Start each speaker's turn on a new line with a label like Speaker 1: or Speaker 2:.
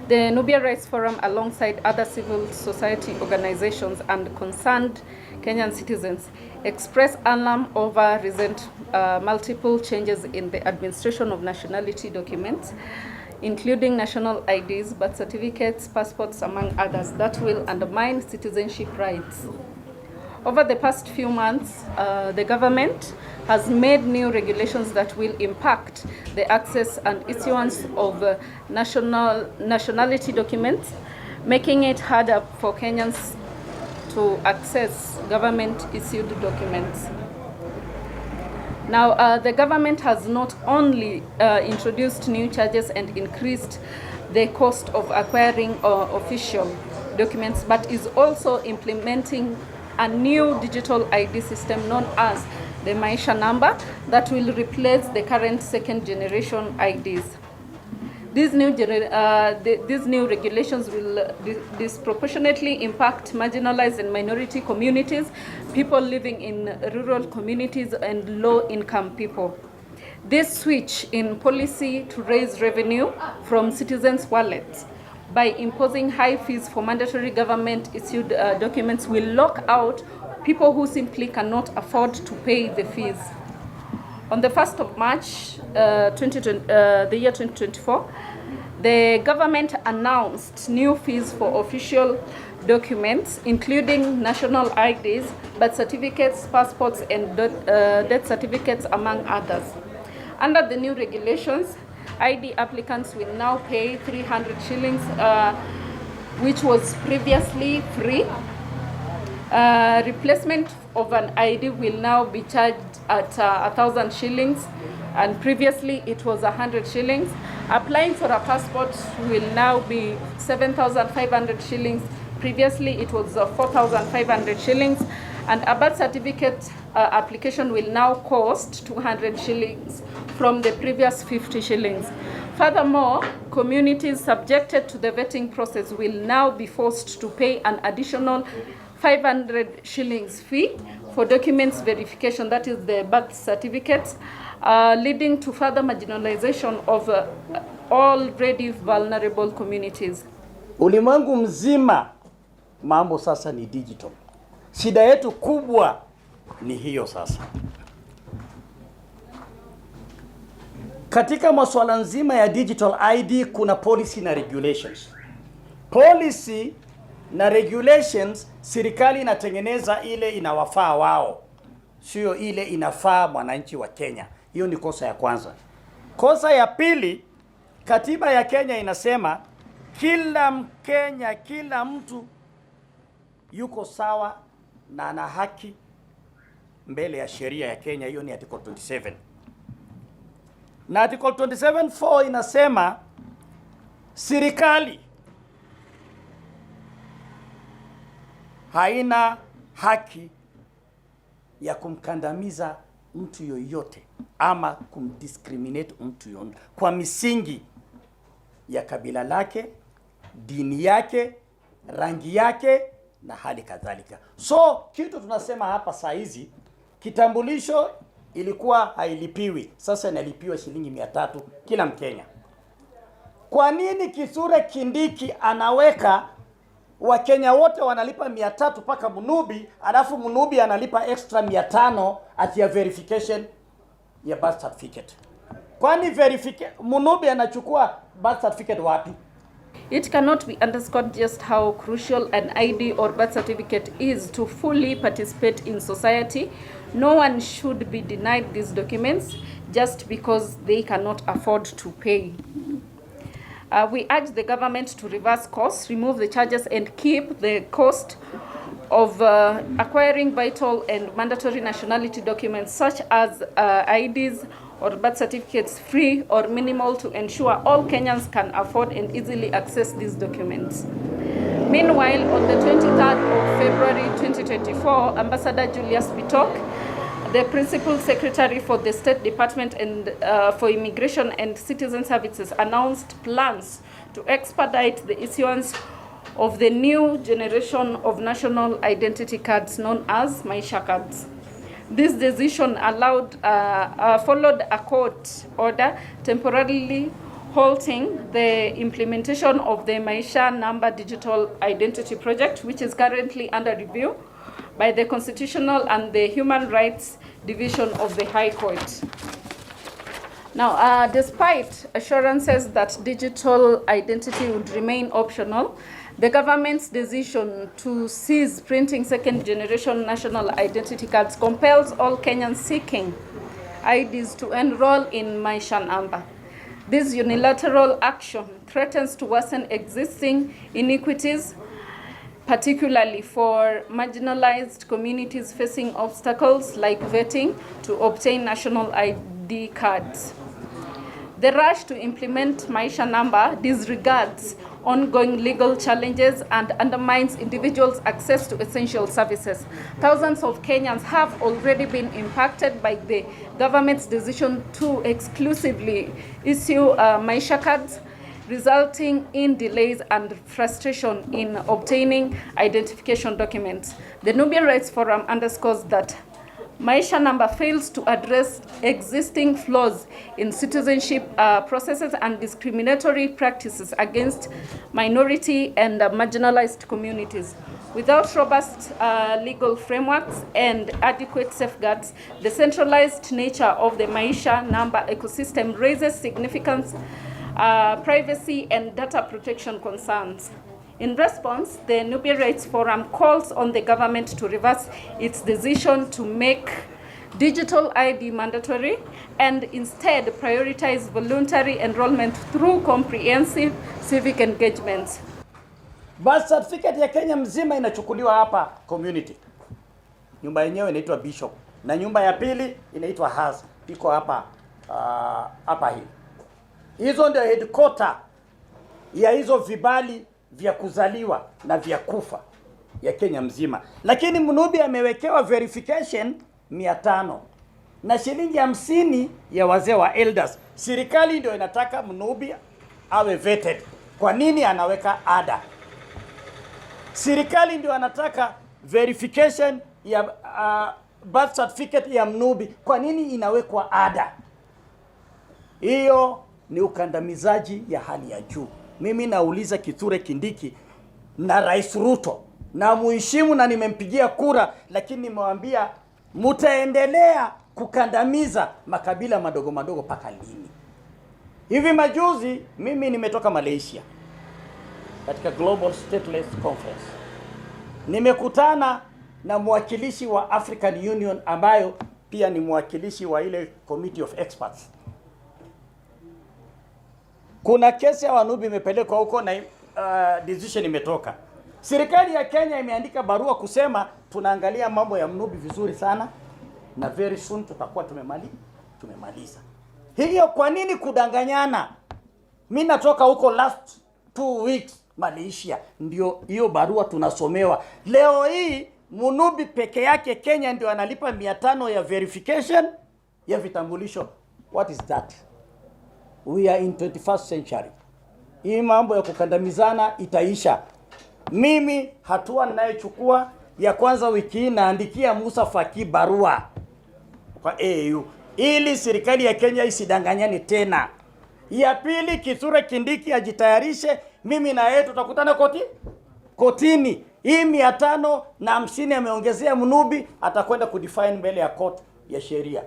Speaker 1: The Nubian Rights Forum, alongside other civil society organizations and concerned Kenyan citizens, expressed alarm over recent multiple changes in the administration of nationality documents, including national IDs, birth certificates, passports, among others, that will undermine citizenship rights. Over the past few months, the government has made new regulations that will impact the access and issuance of nationality documents, making it harder for Kenyans to access government-issued documents. Now, the government has not only introduced new charges and increased the cost of acquiring official documents, but is also implementing a new digital ID system known as the Maisha number that will replace the current second generation IDs. These new regulations will disproportionately impact marginalized and minority communities, people living in rural communities, and low-income people. This switch in policy to raise revenue from citizens' wallets by imposing high fees for mandatory government-issued documents will lock out people who simply cannot afford to pay the fees. On the 1st of March, the year 2024, the government announced new fees for official documents, including national IDs, birth certificates, passports, and death certificates, among others. Under the new regulations, ID applicants will now pay 300 shillings, which was previously free. Replacement of an ID will now be charged at 1,000 shillings, and previously it was 100 shillings. Applying for a passport will now be 7,500 shillings. Previously it was 4,500 shillings. And a birth certificate application will now cost 200 shillings from the previous 50 shillings. Furthermore, communities subjected to the vetting process will now be forced to pay an additional 500 shillings fee for documents verification, that is the birth certificates, leading to further marginalization of already vulnerable communities.
Speaker 2: Ulimwengu mzima mambo sasa ni digital. Shida yetu kubwa ni hiyo sasa. Katika masuala nzima ya digital ID kuna policy na regulations. Policy na regulations, serikali inatengeneza ile inawafaa wao, sio ile inafaa mwananchi wa Kenya. Hiyo ni kosa ya kwanza. Kosa ya pili, katiba ya Kenya inasema kila Mkenya, kila mtu yuko sawa na ana haki mbele ya sheria ya Kenya. Hiyo ni article 27. Na article 27(4) inasema serikali haina haki ya kumkandamiza mtu yoyote ama kumdiscriminate mtu yoyote kwa misingi ya kabila lake, dini yake, rangi yake na hali kadhalika. So kitu tunasema hapa saa hizi, kitambulisho ilikuwa hailipiwi, sasa inalipiwa shilingi 300 kila Mkenya. Kwa nini Kithure Kindiki anaweka Wakenya wote wanalipa 300 paka Munubi, alafu Munubi analipa extra 500 at ya verification ya birth certificate? Kwani Munubi anachukua birth certificate wapi?
Speaker 1: It cannot be underscored just how crucial an ID or birth certificate is to fully participate in society. No one should be denied these documents just because they cannot afford to pay. We urge the government to reverse costs, remove the charges, and keep the cost of acquiring vital and mandatory nationality documents such as IDs or birth certificates free or minimal to ensure all Kenyans can afford and easily access these documents. Meanwhile, on the 23rd of February 2024, Ambassador Julius Bitok, the Principal Secretary for the State Department and for Immigration and Citizen Services, announced plans to expedite the issuance of the new generation of national identity cards known as Maisha cards. This decision followed a court order temporarily halting the implementation of the Maisha Number Digital Identity Project, which is currently under review by the Constitutional and the Human Rights Division of the High Court. Now, despite assurances that digital identity would remain optional, the government's decision to cease printing second-generation national identity cards compels all Kenyans seeking IDs to enroll in Maisha Number. This unilateral action threatens to worsen existing inequities, particularly for marginalized communities facing obstacles like vetting to obtain national ID cards. The rush to implement Maisha Number disregards ongoing legal challenges and undermines individuals' access to essential services. Thousands of Kenyans have already been impacted by the government's decision to exclusively issue Maisha cards, resulting in delays and frustration in obtaining identification documents. The Nubian Rights Forum underscores that Maisha Number fails to address existing flaws in citizenship processes and discriminatory practices against minority and marginalized communities. Without robust legal frameworks and adequate safeguards, the centralized nature of the Maisha Number ecosystem raises significant privacy and data protection concerns. In response, the Nubian Rights Forum calls on the government to reverse its decision to make digital ID mandatory and instead prioritize voluntary enrollment through comprehensive civic engagement.
Speaker 2: Birth certificate ya Kenya mzima inachukuliwa hapa community. Nyumba yenyewe inaitwa Bishop na nyumba ya pili inaitwa Has, iko hapa hii. Hizo ndio headquarter ya hizo vibali vya kuzaliwa na vya kufa ya Kenya mzima. Lakini Mnubi amewekewa verification 500 na shilingi 50 ya wazee wa elders. Serikali ndio inataka Mnubi awe vetted. Kwa nini anaweka ada? Serikali ndio anataka verification ya birth certificate ya Mnubi. Kwa nini inawekwa ada? Hiyo ni ukandamizaji ya hali ya juu. Mimi nauliza Kithure Kindiki na Rais Ruto, na muheshimu na nimempigia kura, lakini nimewambia mutaendelea kukandamiza makabila madogo madogo paka lini? Hivi majuzi mimi nimetoka Malaysia katika Global Stateless Conference. Nimekutana na mwakilishi wa African Union ambayo pia ni mwakilishi wa ile Committee of Experts. Kuna kesi ya Wanubi imepelekwa huko na decision imetoka. Serikali ya Kenya imeandika barua kusema tunaangalia mambo ya Mnubi vizuri sana na very soon tutakuwa tumemaliza. Hiyo kwa nini kudanganyana? Mimi natoka huko last 2 weeks Malaysia, ndio hiyo barua tunasomewa. Leo hii Mnubi peke yake Kenya ndio analipa 500 ya verification ya vitambulisho. What is that? We are in 21st century. Hii mambo ya kukandamizana itaisha. Mimi hatua ninayochukua ya kwanza wiki hii naandikia Musa Faki barua kwa AU ili serikali ya Kenya isidanganyane tena. Ya pili, Kithure Kindiki ajitayarishe, mimi na yeye tutakutana kotini. Hii 550 ameongezea Mnubi, atakwenda kudefine mbele ya court ya sheria.